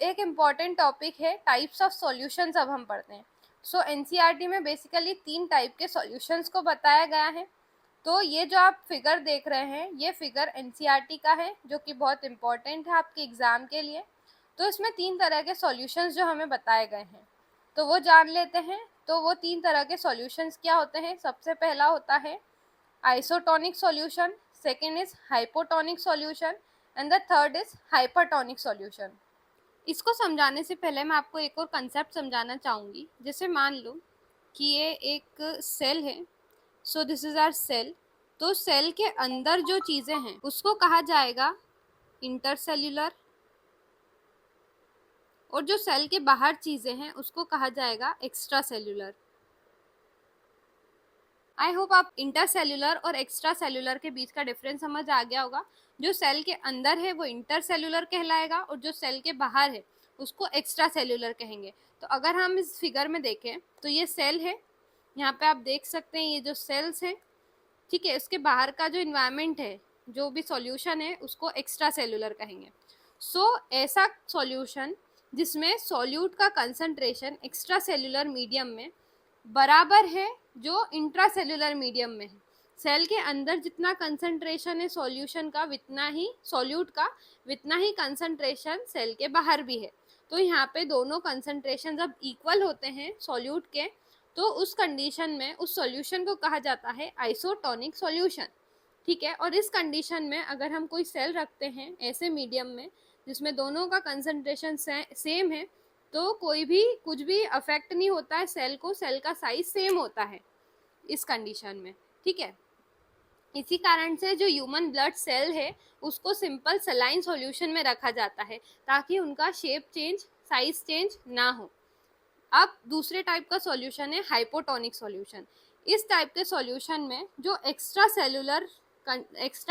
एक important topic है types of solutions, अब हम पढ़ते हैं। सो एनसीईआरटी में बेसिकली 3 टाइप के सॉल्यूशंस को बताया गया है। तो ये जो आप फिगर देख रहे हैं, ये फिगर एनसीईआरटी का है, जो कि बहुत इम्पॉर्टेंट है आपके एग्ज़ाम के लिए। तो इसमें 3 तरह के सॉल्यूशंस जो हमें बताए गए हैं, तो वो जान लेते हैं। तो वो 3 तरह के सॉल्यूशंस क्या होते हैं? सबसे पहला होता है isotonic solution, second is hypotonic solution and the third is hypertonic solution. इसको समझाने से पहले मैं आपको एक और कंसेप्ट समझाना चाहूँगी। जैसे मान लो कि ये एक सेल है, so this is our cell. तो सेल के अंदर जो चीज़ें हैं उसको कहा जाएगा इंटरसेल्यूलर, और जो सेल के बाहर चीज़ें हैं उसको कहा जाएगा एक्स्ट्रा सेल्यूलर। आई होप आप इंटरसेल्यूलर और एक्स्ट्रा सेल्यूलर के बीच का डिफरेंस समझ आ गया होगा। जो सेल के अंदर है वो इंटरसेल्यूलर कहलाएगा, और जो सेल के बाहर है उसको एक्स्ट्रा सेल्यूलर कहेंगे। तो अगर हम इस फिगर में देखें तो ये सेल है, यहाँ पे आप देख सकते हैं ये जो सेल्स हैं, ठीक है। इसके बाहर का जो इन्वायरमेंट है, जो भी सॉल्यूशन है, उसको एक्स्ट्रा सेल्यूलर कहेंगे। ऐसा सॉल्यूशन जिसमें सॉल्यूट का कंसंट्रेशन एक्स्ट्रा सेल्यूलर मीडियम में बराबर है जो इंट्रासेल्यूलर मीडियम में है। सेल के अंदर जितना कंसंट्रेशन है सॉल्यूशन का, वितना ही सॉल्यूट का, वितना ही कंसंट्रेशन सेल के बाहर भी है। तो यहाँ पे दोनों कंसंट्रेशन जब इक्वल होते हैं सॉल्यूट के, तो उस कंडीशन में उस सॉल्यूशन को कहा जाता है आइसोटोनिक सॉल्यूशन, ठीक है। और इस कंडीशन में अगर हम कोई सेल रखते हैं ऐसे मीडियम में जिसमें दोनों का कंसंट्रेशन सेम है, तो कोई भी कुछ भी अफेक्ट नहीं होता है सेल को, सेल का साइज सेम होता है इस कंडीशन में, ठीक है। इसी कारण से जो ह्यूमन ब्लड सेल है उसको सिंपल सलाइन सॉल्यूशन में रखा जाता है, ताकि उनका शेप चेंज, साइज चेंज ना हो। अब दूसरे टाइप का सॉल्यूशन है हाइपोटोनिक सॉल्यूशन। इस टाइप के सॉल्यूशन में जो एक्स्ट्रा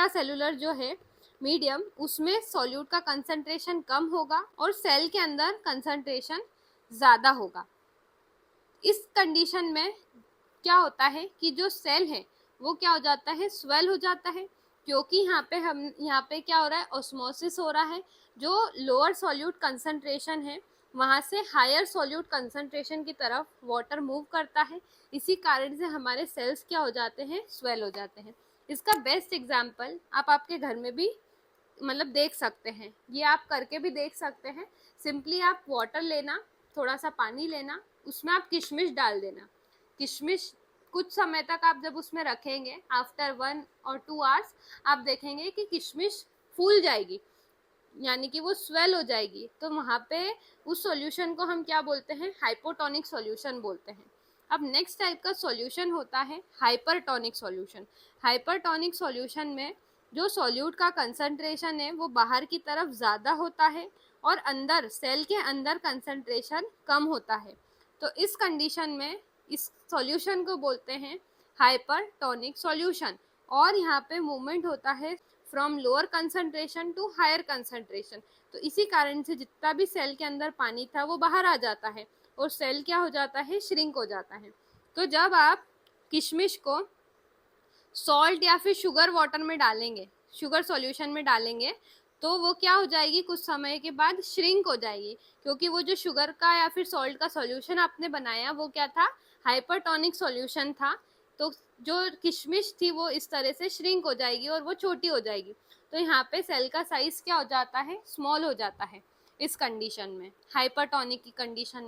सेलुलर जो है मीडियम, उसमें सॉल्यूट का कंसंट्रेशन कम होगा और सेल के अंदर कंसंट्रेशन ज़्यादा होगा। इस कंडीशन में क्या होता है कि जो सेल है वो क्या हो जाता है, स्वेल हो जाता है, क्योंकि यहाँ पे क्या हो रहा है, ऑस्मोसिस हो रहा है। जो लोअर सॉल्यूट कंसंट्रेशन है वहाँ से हायर सॉल्यूट कंसंट्रेशन की तरफ वाटर मूव करता है। इसी कारण से हमारे सेल्स क्या हो जाते हैं, स्वेल हो जाते हैं। इसका बेस्ट एग्जाम्पल आप आपके घर में भी मतलब देख सकते हैं, ये आप करके भी देख सकते हैं। सिंपली आप वाटर लेना, थोड़ा सा पानी लेना, उसमें आप किशमिश डाल देना। किशमिश कुछ समय तक आप जब उसमें रखेंगे, आफ्टर 1 और 2 आवर्स, आप देखेंगे कि किशमिश फूल जाएगी, यानी कि वो स्वेल हो जाएगी। तो वहाँ पे उस सॉल्यूशन को हम क्या बोलते हैं, हाइपोटोनिक सॉल्यूशन बोलते हैं। अब नेक्स्ट टाइप का सॉल्यूशन होता है हाइपरटोनिक सॉल्यूशन। हाइपरटोनिक सॉल्यूशन में जो सॉल्यूट का कंसंट्रेशन है वो बाहर की तरफ ज़्यादा होता है और अंदर सेल के अंदर कंसंट्रेशन कम होता है। तो इस कंडीशन में इस सॉल्यूशन को बोलते हैं हाइपरटोनिक सॉल्यूशन। और यहाँ पे मूवमेंट होता है from lower concentration to higher concentration. तो इसी कारण से जितना भी सेल के अंदर पानी था वो बाहर आ जाता है और सेल क्या हो जाता है, श्रिंक हो जाता है। तो जब आप किशमिश को सॉल्ट या फिर शुगर वाटर में डालेंगे, शुगर सॉल्यूशन में डालेंगे, तो वो क्या हो जाएगी, कुछ समय के बाद श्रिंक हो जाएगी, क्योंकि वो जो शुगर का या फिर सॉल्ट का सॉल्यूशन आपने बनाया वो क्या था, हाइपरटोनिक सॉल्यूशन था। तो जो किशमिश थी वो इस तरह से श्रिंक हो जाएगी और वो छोटी हो जाएगी। तो यहाँ पे सेल का साइज क्या हो जाता है, स्मॉल हो जाता है इस कंडीशन में, हाइपरटोनिक की कंडीशन में।